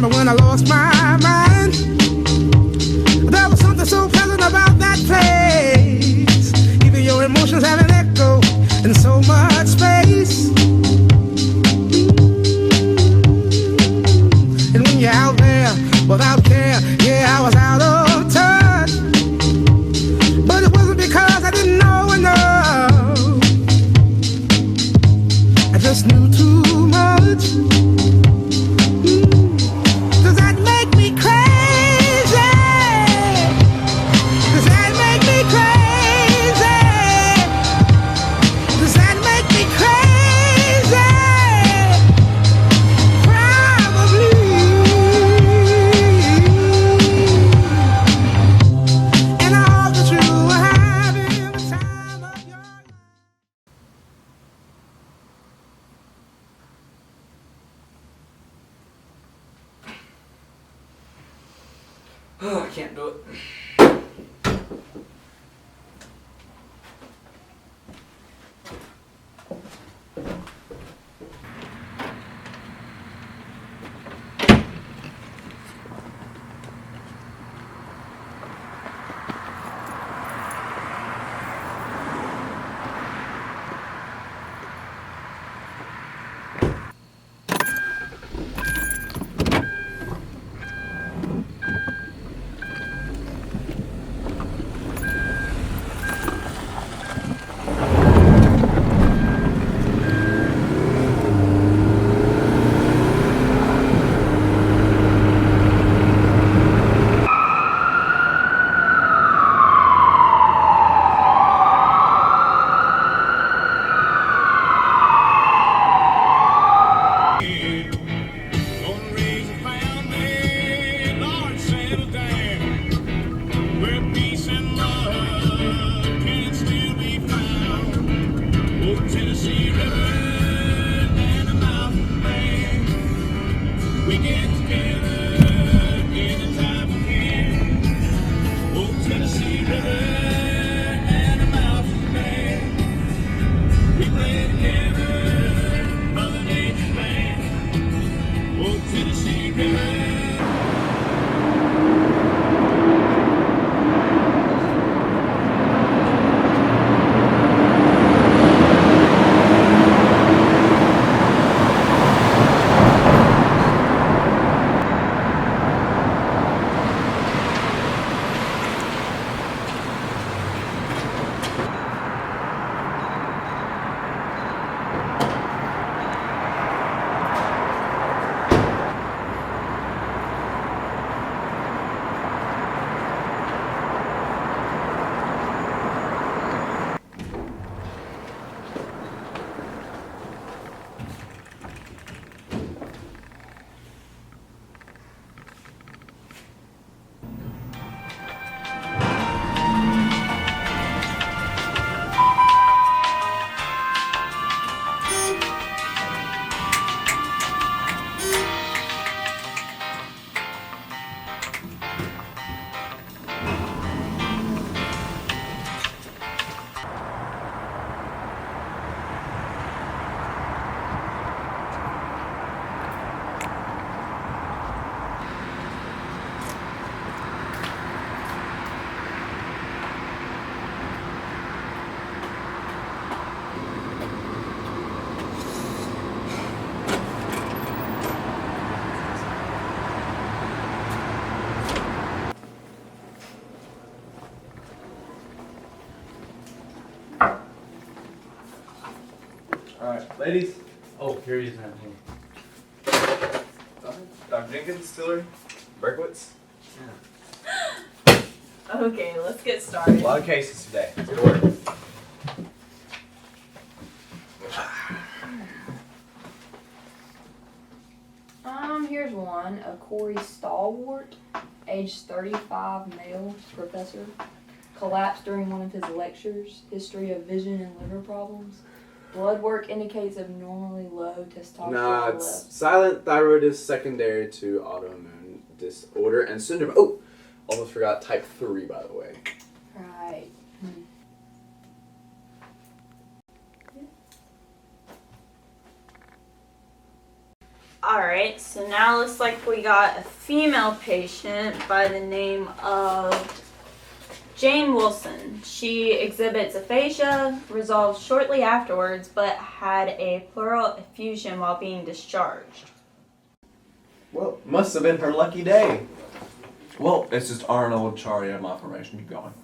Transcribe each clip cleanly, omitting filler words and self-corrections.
remember when I lost my mind. There was something so pleasant about that place. Even your emotions have an echo in so much space. And when you're out there without care, yeah, I was out of touch. But it wasn't because I didn't know enough. I just knew too much. Does that make me crazy? Does that make me crazy? Does that make me crazy? Probably. And I hope that you are having the time of your life. Oh, I can't do it. Alright, ladies. Oh, here he is now. Dr. Jenkins, Distillery, Berkowitz. Okay, let's get A started. lot of cases today. Let's get to work. Here's one. A Corey Stalwart, age 35, male, professor. Collapsed during one of his lectures. History of vision and liver problems. Blood work indicates abnormally low testosterone Nah, levels. it's silent thyroiditis secondary to autoimmune disorder and syndrome. Oh, almost forgot type 3, by the way. Right. Alright, so now looks like we got a female patient by the name of Jane Wilson. She exhibits aphasia, resolved shortly afterwards, but had a pleural effusion while being discharged. Well, must have been her lucky day. Well, it's just Arnold Charya malformation. Keep going.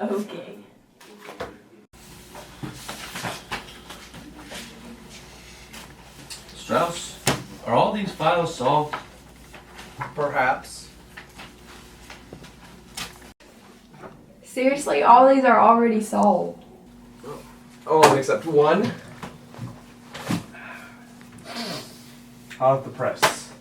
Okay. Strauss, are all these files solved? Perhaps. Seriously, all these are already solved. Oh, except one. Out of the press.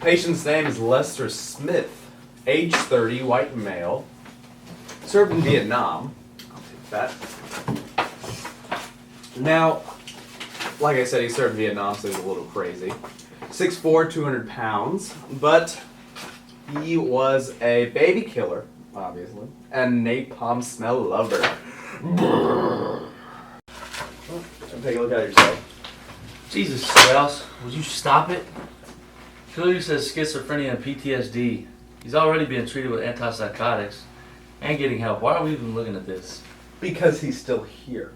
Patient's name is Lester Smith, age 30, white male. Served in Vietnam. I'll take that. Now, like I said, he served in Vietnam, so he's a little crazy. 6'4", 200 pounds, but he was a baby killer, obviously, and napalm smell lover. Take a look at it yourself. Jesus, Strauss, would you stop it? Clearly says schizophrenia and PTSD. He's already being treated with antipsychotics and getting help. Why are we even looking at this? Because he's still here.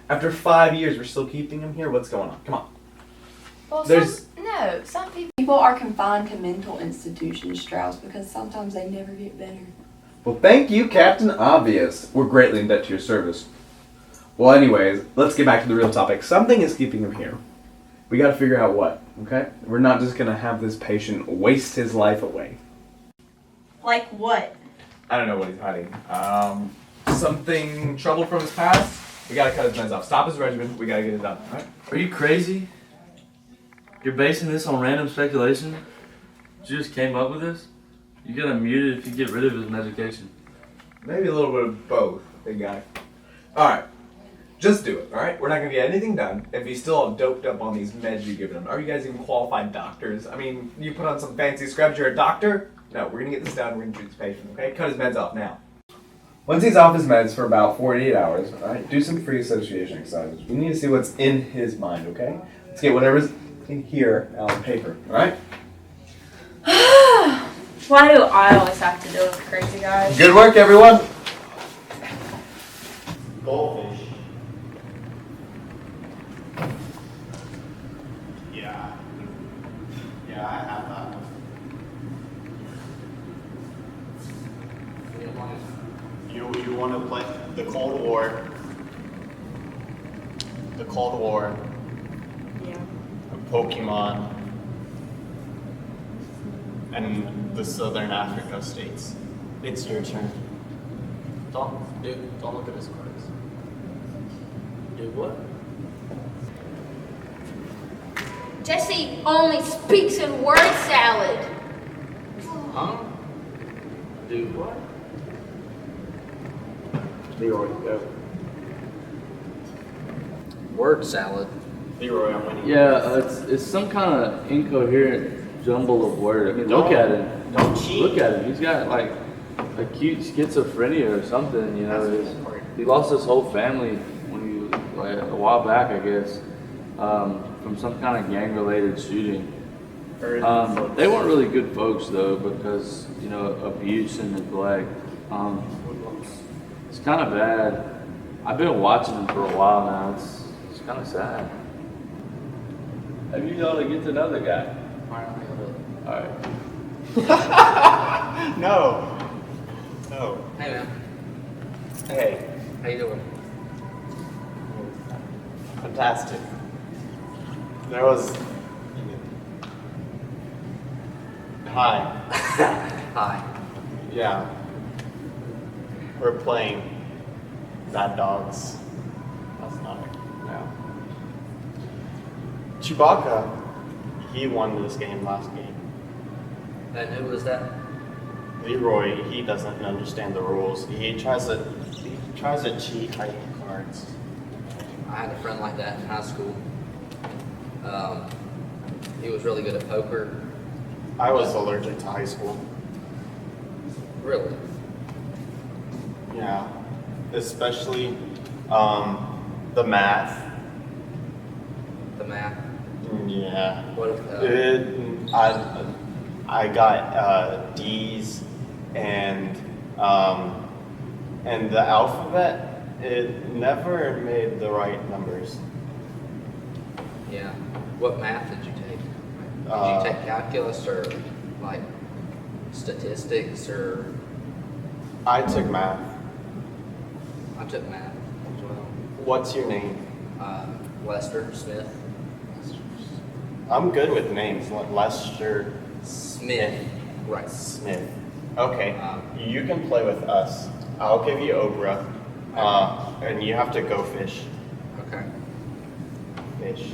After 5 years, we're still keeping him here? What's going on? Come on. Well, There's- some people are confined to mental institutions, Strauss, because sometimes they never get better. Well, thank you, Captain Obvious. We're greatly in debt to your service. Well, anyways, let's get back to the real topic. Something is keeping him here. We gotta figure out what, okay? We're not just gonna have this patient waste his life away. Like what? I don't know what he's hiding. Something, trouble from his past? We gotta cut his meds off. Stop his regimen. We gotta get it done, alright? Are you crazy? You're basing this on random speculation? You just came up with this? You get him muted if you get rid of his medication. Maybe a little bit of both, big guy. Alright. Just do it, alright? We're not gonna get anything done if he's still all doped up on these meds you're giving him. Are you guys even qualified doctors? I mean, you put on some fancy scrubs, you're a doctor? No, we're gonna get this done, we're gonna treat this patient, okay? Cut his meds off now. Once he's off his meds for about 48 hours, alright, do some free association exercises. We need to see what's in his mind, okay? Let's get whatever's in here out on paper, alright? Why do I always have to deal with crazy guys? Good work, everyone! Goldfish. Yeah. Yeah, I have that. You want to play the Cold War? The Cold War. Yeah. Pokemon. And the Southern Africa states. It's your turn. Don't look at his cards. Do what? Jesse only speaks in word salad. Huh? Do what? Leroy, go. Word salad. Leroy, I'm winning. Yeah, it's some kind of incoherent jumble of words. I mean, look at him. Don't cheat. Look at him. He's got like acute schizophrenia or something. You know, he lost his whole family when he like a while back, I guess, from some kind of gang-related shooting. They weren't really good folks though, because you know abuse and neglect. It's kind of bad. I've been watching him for a while now. It's kind of sad. Have you known to get to know the guy? All right. No. No. Hey man, Hey. how you doing? Fantastic. There was. Hi. Hi. Yeah. We're playing Bad Dogs. That's not it. No. Chewbacca, he won this game last game. And who was that? Leroy, he doesn't understand the rules. He tries to cheat by getting cards. I had a friend like that in high school. He was really good at poker. I was allergic to high school. Really? Yeah. Especially The math. The math. Yeah. What? I got D's and the alphabet. It never made the right numbers. Yeah. What math did you take? Did you take calculus or like statistics or? I took math. I took math as well. What's your name? Lester Smith. I'm good with names. Lester Smith. Right. Smith. Okay. You can play with us. I'll give you Oprah. And you have to go fish. Okay. Fish.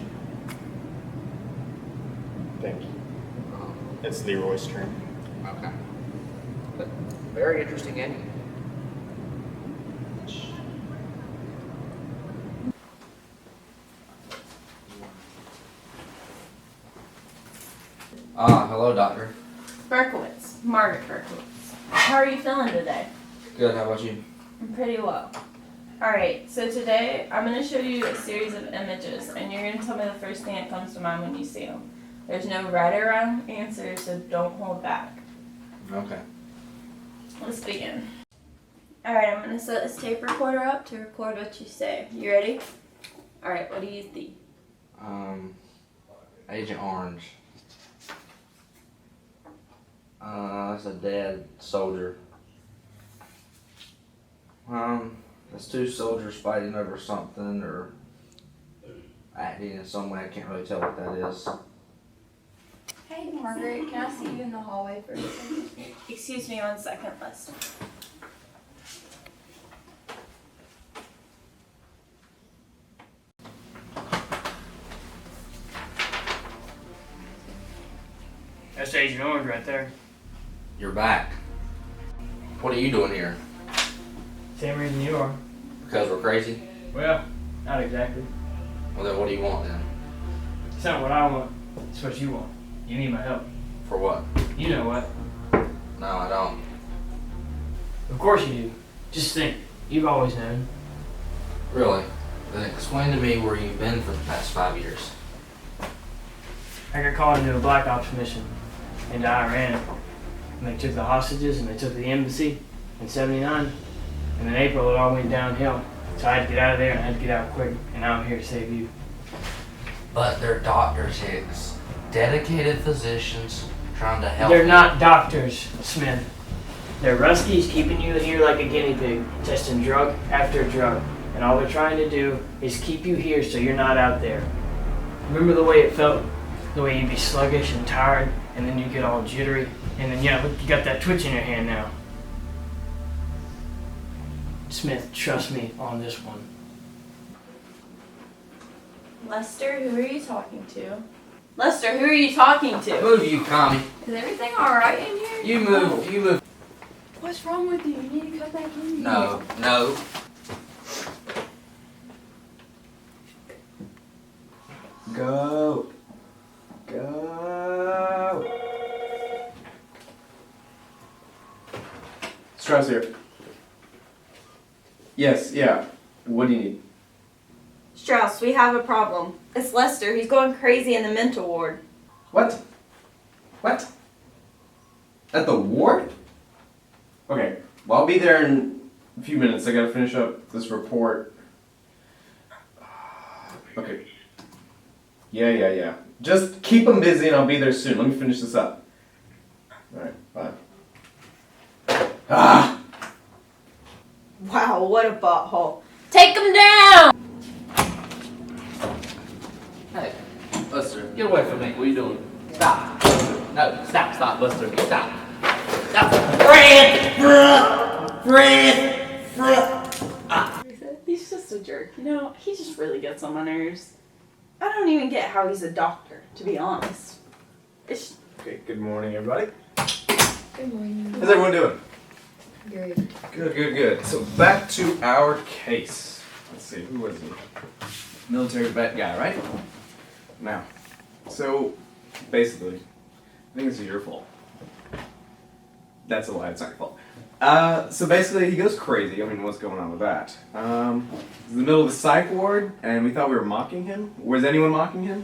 Thank you. It's Leroy's turn. Okay. But very interesting game. Hello, doctor. Berkowitz, Margaret Berkowitz. How are you feeling today? Good, how about you? I'm pretty well. Alright, so today I'm going to show you a series of images and you're going to tell me the first thing that comes to mind when you see them. There's no right or wrong answer, so don't hold back. Okay. Let's begin. Alright, I'm going to set this tape recorder up to record what you say. You ready? Alright, what do you see? Agent Orange. That's a dead soldier. That's two soldiers fighting over something or acting in some way. I can't really tell what that is. Hey Margaret, can I see you in the hallway for a second? Excuse me 1 second, Lester. That's Agent Orange right there. You're back. What are you doing here? Same reason you are. Because we're crazy? Well, not exactly. Well then what do you want then? It's not what I want. It's what you want. You need my help. For what? You know what? No, I don't. Of course you do. Just think. You've always known. Really? Then explain to me where you've been for the past 5 years. I got called into a Black Ops mission into Iran. And they took the hostages and they took the embassy in '79. And in April it all went downhill. So I had to get out of there and I had to get out quick. And now I'm here to save you. But they're doctors, Hicks. Dedicated physicians trying to help They're you. not doctors, Smith. They're Ruskies keeping you here like a guinea pig, testing drug after drug. And all they're trying to do is keep you here so you're not out there. Remember the way it felt? The way you'd be sluggish and tired, and then you get all jittery, and then yeah, look, you got that twitch in your hand now. Smith, trust me on this one. Lester, who are you talking to? Lester, who are you talking to? Move, you commie. Is everything alright in here? You move, you move. What's wrong with you? You need to come back in No, here. no. Go. Go. Strauss here. Yes, yeah. What do you need? Strauss, we have a problem. It's Lester. He's going crazy in the mental ward. What? What? At the ward? Okay, well, I'll be there in a few minutes. I gotta finish up this report. Okay. Yeah. Just keep them busy and I'll be there soon. Let me finish this up. Alright, bye. Ah! Wow, what a butthole. Take him down! Hey, Buster, get away from me. What are you doing? Stop. No, stop, Buster. Stop. He's just a jerk. You know, he just really gets on my nerves. I don't even get how he's a doctor, to be honest. It's Okay, good morning, everybody. Good morning. How's everyone doing? Great. Good. So back to our case. Let's see, who was he? Military vet guy, right? Now, so basically, I think this is your fault. That's a lie, it's not your fault. So basically, he goes crazy. I mean, what's going on with that? He's in the middle of the psych ward, and we thought we were mocking him. Was anyone mocking him?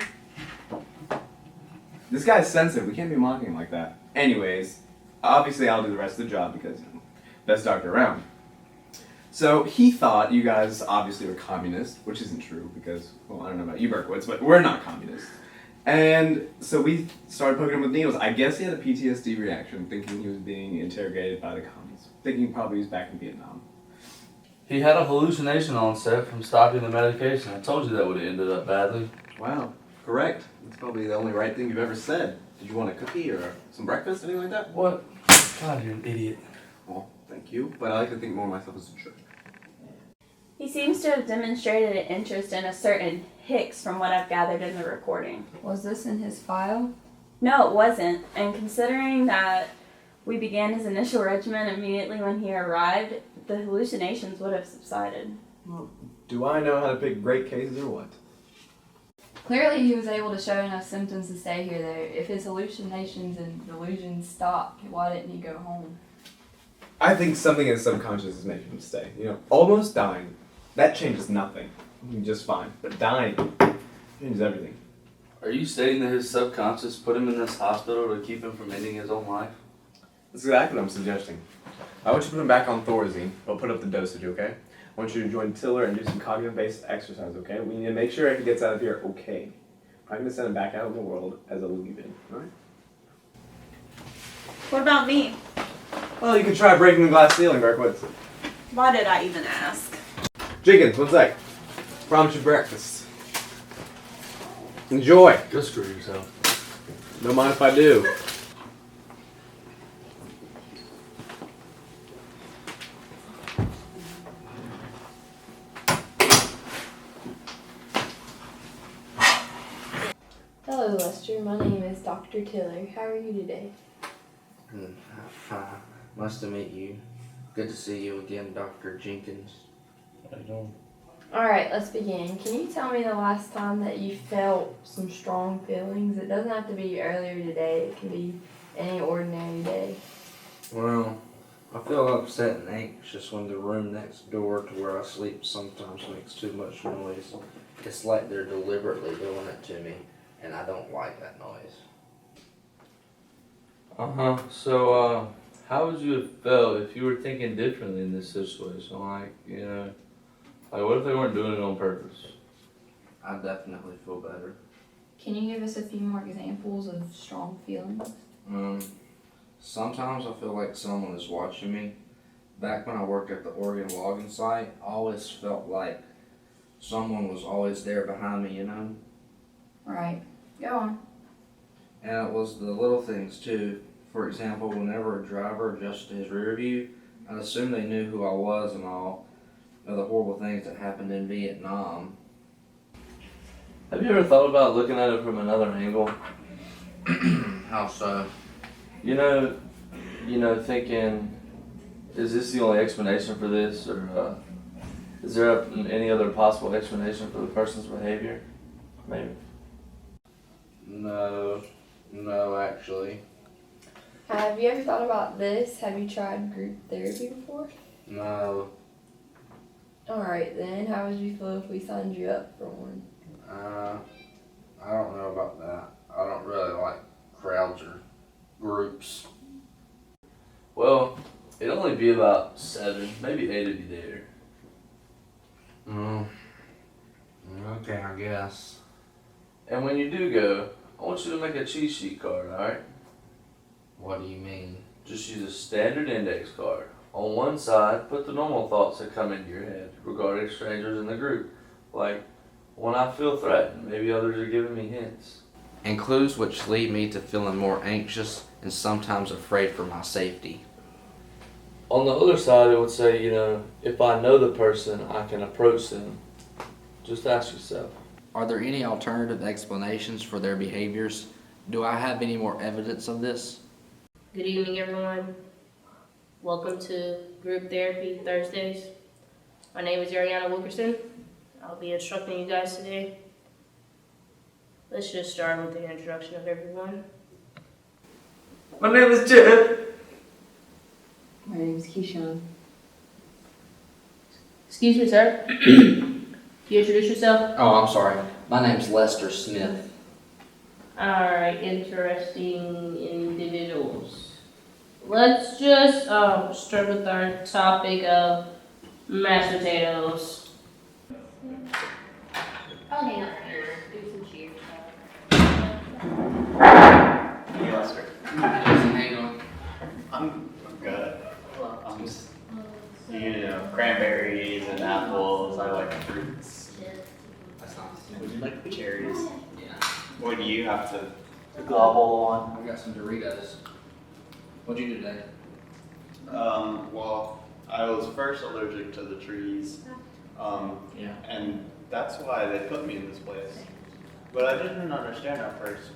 This guy's sensitive. We can't be mocking him like that. Anyways, obviously, I'll do the rest of the job because best doctor around. So he thought you guys obviously were communists, which isn't true because, well, I don't know about you, Berkowitz, but we're not communists. And so we started poking him with needles. I guess he had a PTSD reaction, thinking he was being interrogated by the commies, thinking probably he was back in Vietnam. He had a hallucination on set from stopping the medication. I told you that would have ended up badly. Wow, correct. That's probably the only right thing you've ever said. Did you want a cookie or some breakfast, anything like that? What? God, you're an idiot. Well, thank you, but I like to think more of myself as a jerk. He seems to have demonstrated an interest in a certain Hicks from what I've gathered in the recording. Was this in his file? No, it wasn't. And considering that we began his initial regimen immediately when he arrived, the hallucinations would have subsided. Well, do I know how to pick great cases or what? Clearly he was able to show enough symptoms to stay here though. If his hallucinations and delusions stopped, why didn't he go home? I think something in his subconscious is making him stay. You know, almost dying. That changes nothing. You're just fine. But dying changes everything. Are you stating that his subconscious put him in this hospital to keep him from ending his own life? That's exactly what I'm suggesting. I want you to put him back on Thorazine, but put up the dosage, okay? I want you to join Tiller and do some cognitive-based exercise, okay? We need to make sure he gets out of here okay. I'm going to send him back out in the world as a leave-in, alright? What about me? Well, you could try breaking the glass ceiling, Berkowitz. Why did I even ask? Jenkins, one sec. Promise you breakfast. Enjoy. Go screw yourself. Don't mind if I do. Hello, Lester. My name is Dr. Tiller. How are you today? Fine. Nice to meet you. Good to see you again, Dr. Jenkins. How you doing? Alright, let's begin. Can you tell me the last time that you felt some strong feelings? It doesn't have to be earlier today. It can be any ordinary day. Well, I feel upset and anxious when the room next door to where I sleep sometimes makes too much noise. It's like they're deliberately doing it to me, and I don't like that noise. Uh-huh. So, how would you have felt if you were thinking differently in this situation? Like, you know, like what if they weren't doing it on purpose? I definitely feel better. Can you give us a few more examples of strong feelings? Sometimes I feel like someone is watching me. Back when I worked at the Oregon logging site, I always felt like someone was always there behind me, you know? Right. Go on. And it was the little things too. For example, whenever a driver adjusted his rear view, I'd assume they knew who I was and all of the horrible things that happened in Vietnam. Have you ever thought about looking at it from another angle? How so? You know, thinking, is this the only explanation for this, or is there any other possible explanation for the person's behavior? Maybe. No, actually. Have you ever thought about this? Have you tried group therapy before? No. Alright then, how would you feel if we signed you up for one? I don't know about that. I don't really like crowds or groups. Well, it'd only be about 7, maybe 8 of you there. Okay, I guess. And when you do go, I want you to make a cheat sheet card, alright? What do you mean? Just use a standard index card. On one side, put the normal thoughts that come into your head regarding strangers in the group. Like, when I feel threatened, maybe others are giving me hints. And clues which lead me to feeling more anxious and sometimes afraid for my safety. On the other side, it would say, you know, if I know the person, I can approach them. Just ask yourself. Are there any alternative explanations for their behaviors? Do I have any more evidence of this? Good evening, everyone. Welcome to Group Therapy Thursdays. My name is Ariana Wilkerson. I'll be instructing you guys today. Let's just start with the introduction of everyone. My name is Jeff. My name's Keyshawn. Excuse me, sir. Can you introduce yourself? Oh, I'm sorry. My name's Lester Smith. Alright, interesting individuals. Let's just start with our topic of mashed potatoes. Oh, hang on. Do some cheers. Hey, Lester. Hang on. I'm good. I'm just, cranberries and apples. I like fruits. That's nice. Would you like cherries? Yeah. What do you have to gobble on? I've got some Doritos. What'd you do today? Well, I was first allergic to the trees. Yeah. And that's why they put me in this place. But I didn't understand at first.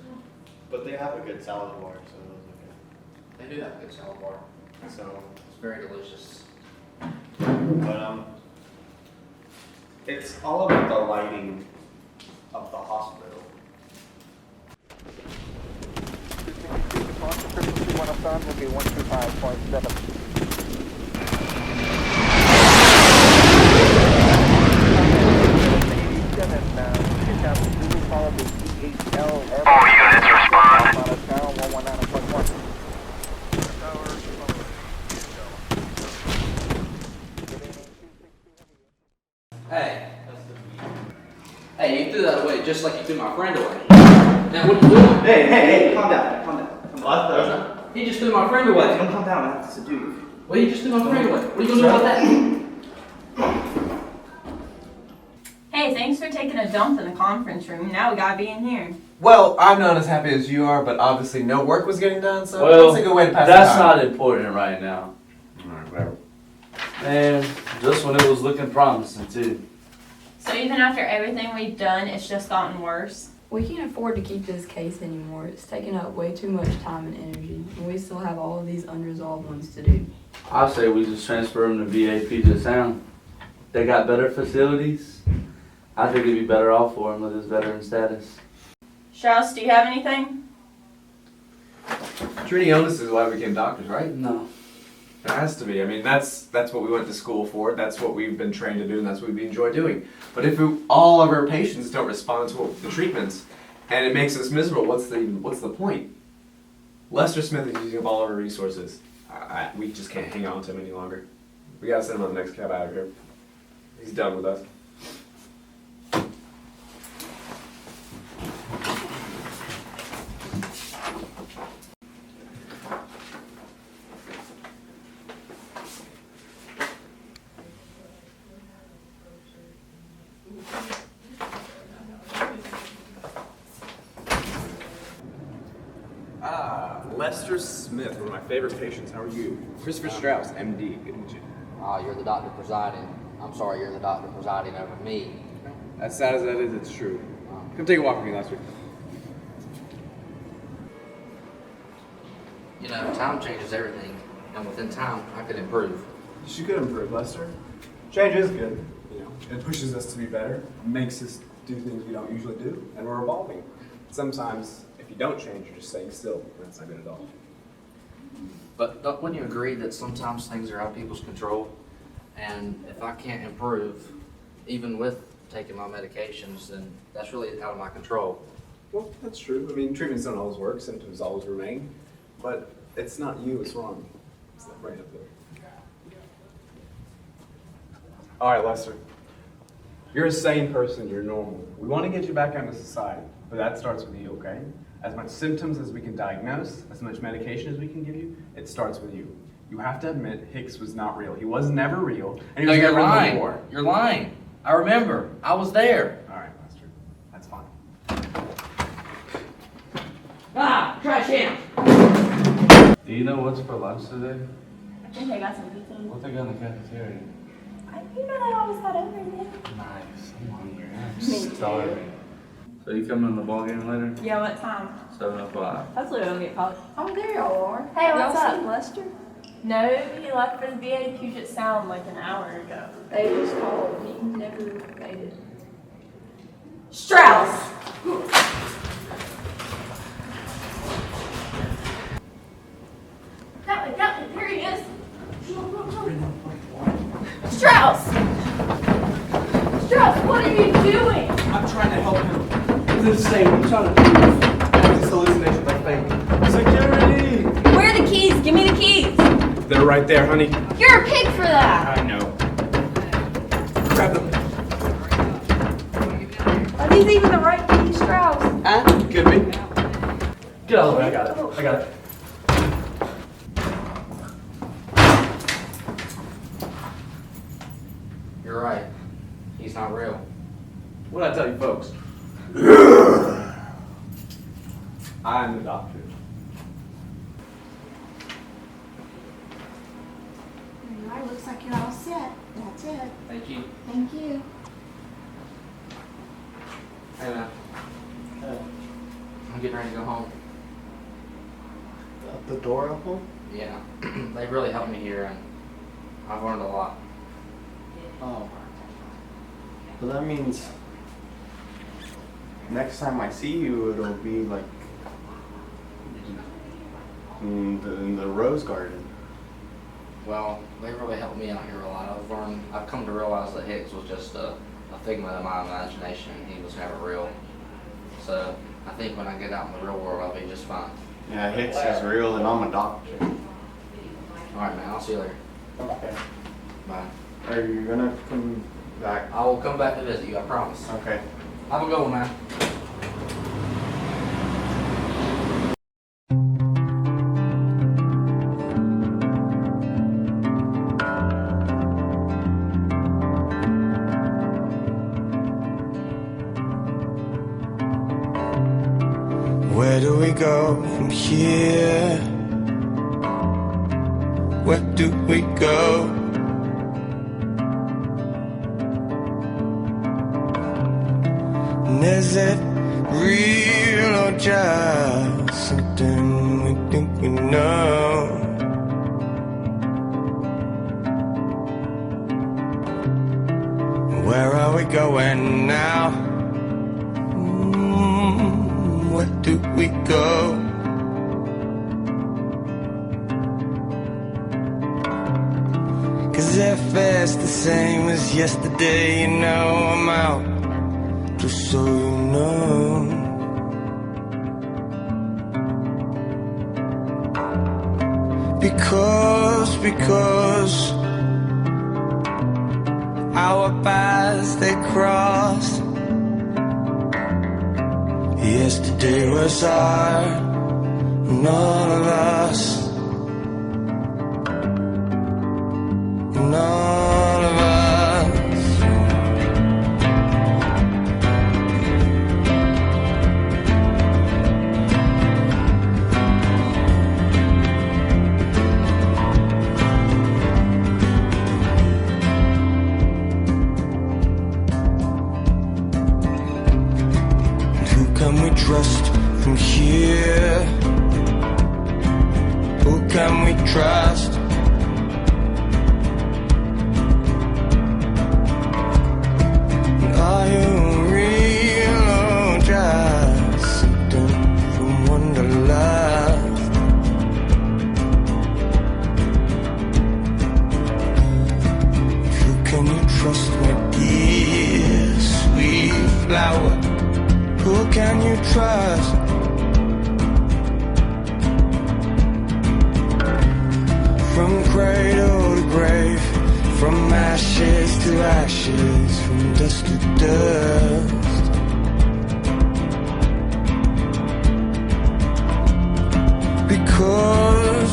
But they have a good salad bar, so it was okay. They do have a good salad bar. So, It's very delicious. but it's all about the lighting of the hospital. Will be 125.7. Hey. Hey, you threw that away just like you threw my friend away. Now what are you doing? Hey, calm down, calm down. What He just threw my friend away. Don't calm down, I have to subdue you. Well, you just threw my friend away. What are you gonna do about that? Hey, thanks for taking a dump in the conference room. Now we gotta be in here. Well, I'm not as happy as you are, but obviously no work was getting done, so Well, that's a good way to pass that's the time. not important right now. Alright, whatever. And just when it was looking promising too. So even after everything we've done, it's just gotten worse. We can't afford to keep this case anymore. It's taking up way too much time and energy, and we still have all of these unresolved ones to do. I say we just transfer them to VA Puget Sound. They got better facilities. I think it'd be better off for him with his veteran status. Strauss, do you have anything? Treating illness is why we became doctors, right? No. It has to be. I mean, that's what we went to school for. That's what we've been trained to do, and that's what we enjoy doing. But if all of our patients don't respond to the treatments, and it makes us miserable, what's the point? Lester Smith is using up all of our resources. We just can't hang on to him any longer. We gotta send him on the next cab out of here. He's done with us. Lester Smith, one of my favorite patients. How are you? Christopher Strauss, MD. Good to meet you. You're the doctor presiding. I'm sorry, you're the doctor presiding over me. As sad as that is, it's true. Come take a walk with me last week. You know, time changes everything, and within time, I could improve. You could improve, Lester. Change is good. You know, it pushes us to be better, makes us do things we don't usually do, and we're evolving. Sometimes, if you don't change, you're just staying still, and that's not good at all. But wouldn't you agree that sometimes things are out of people's control? And if I can't improve, even with taking my medications, then that's really out of my control. Well, that's true. I mean, treatments don't always work, symptoms always remain, but it's not you that's wrong. It's that right up there. All right, Lester. You're a sane person, you're normal. We want to get you back into society, but that starts with you, okay? As much symptoms as we can diagnose, as much medication as we can give you, it starts with you. You have to admit Hicks was not real. He was never real, and he was you're never in the lying. war. You're lying. I remember. I was there. All right, Lester. That's fine. Trash can! Do you know what's for lunch today? I think I got some pizza. What they got in the cafeteria? You know they always got everything. Nice. I'm hungry. I'm Me starving. So you coming to the ball game later? Yeah, what time? 7:05. That's what it'll get called. Oh, there y'all are. Hey, Y'all what's up? seen Lester? No, he left for the VA Puget Sound like an hour ago. They just called. He never made it. Strauss! Got me, here he is. Strauss! Strauss, what are you doing? I'm trying to help him. It's insane. I'm trying to prove this hallucination by fake. Security! Where are the keys? Give me the keys. They're right there, honey. You're a pig for that. I know. Grab them. Are these even the right keys, Strauss? Could be. Get out of the way. I got it. I got it. You're right. He's not real. What did I tell you folks? I'm the doctor. There you are. Looks like you're all set. That's it. Thank you. Thank you. Hey, man. I'm getting ready to go home. The door open? Yeah. They really helped me here, and I've learned a lot. Oh. Well, that means next time I see you, it'll be like in the rose garden. Well, they really helped me out here a lot. I've come to realize that Hicks was just a figment of my imagination. He was never real. So I think when I get out in the real world, I'll be just fine. Yeah, Hicks is real, and I'm a doctor. All right, man. I'll see you later. Okay. Bye. Are you gonna come back? I will come back to visit you. I promise. Okay. Have a good one, man. Where do we go from here? Where do we go? And is it real or just something we think we know? Where are we going now? Where do we go? Cause if it's the same as yesterday, you know I'm out, just so you know. Because our paths they crossed. Yesterday was our, and all of us, and all of us. Can we trust from here? Who can we trust? Are you real or just something from Wonderlust? Who can you trust, my dear sweet flower? Who can you trust? From cradle to grave, from ashes to ashes, from dust to dust.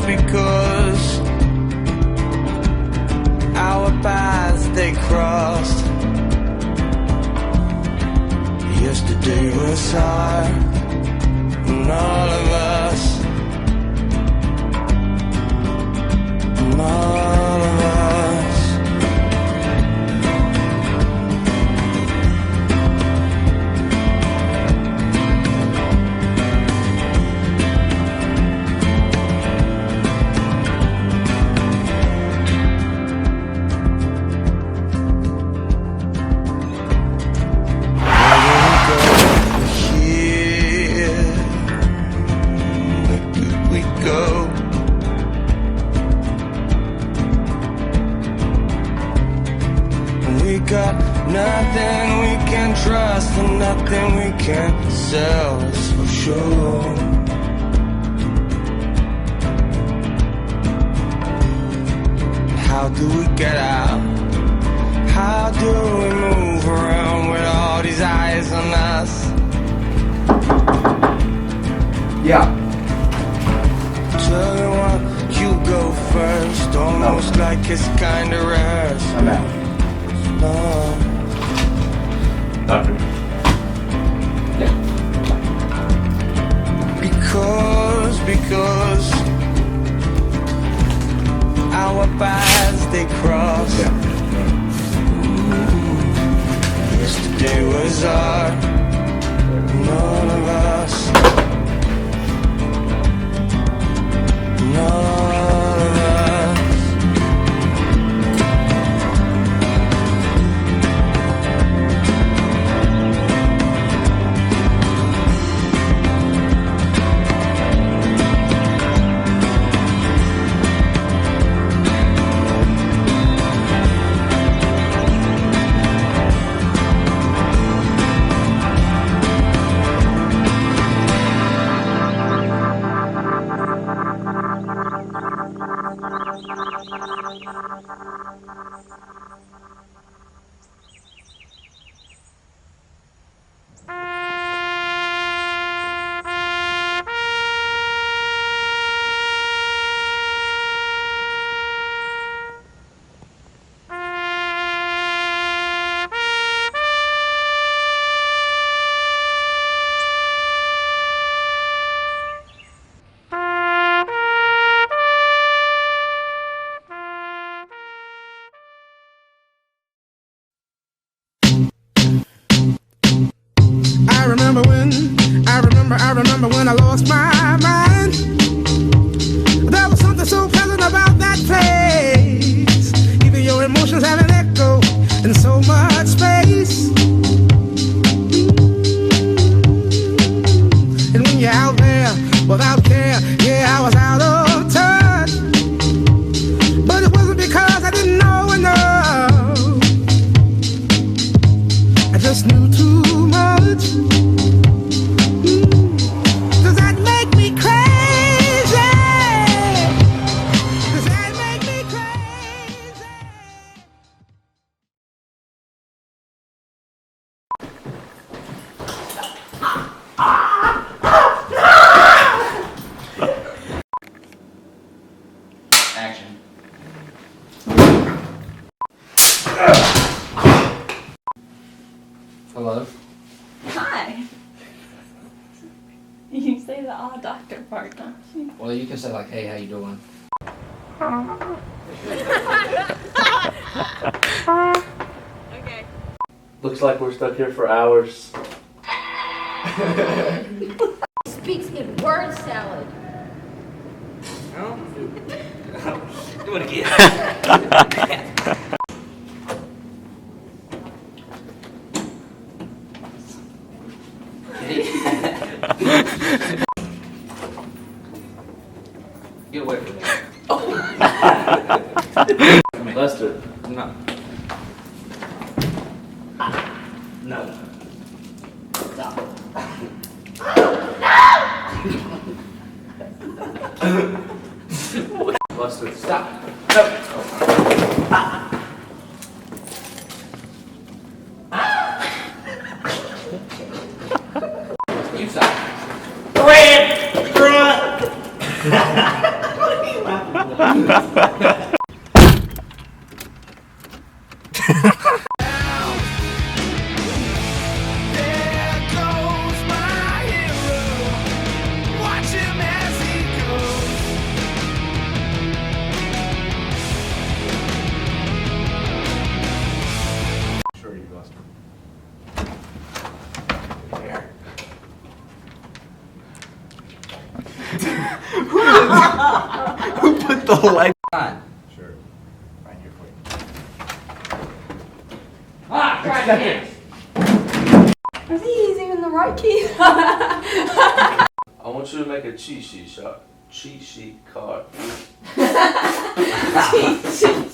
Because our paths they crossed. Yesterday was hard, and all of us, and all of us. got nothing we can trust and nothing we can sell, that's for sure. How do we get out? How do we move around with all these eyes on us? Yeah. Tell me what, you go first, almost like it's kinda rehearsed. I'm out. Doctor. Yeah. Because our paths they cross. Yeah. Yesterday was our, none of us. None of us. I remember when I lost my mind. There was something so pleasant about that place. Even your emotions have an echo in so much space. And when you're out there without care, yeah, I was out of touch. But it wasn't because I didn't know enough. I just knew too much. Does that make me crazy? Does that make me crazy? Action. Hello? Hi. You say the odd doctor part, don't you? Well, you can say like, hey, how you doing? Okay. Looks like we're stuck here for hours. Speaks in word salad. Do it again. Get away from me. Lester. No. No. Stop. Lester. Stop. No. You stop. There goes my hero. Watch him as he goes. Sure, you lost me. Who put the light? Fine. Sure. Right here for you. Ah, try it again. I think he's even the right key. I want you to make a cheat sheet card. Cheat sheet.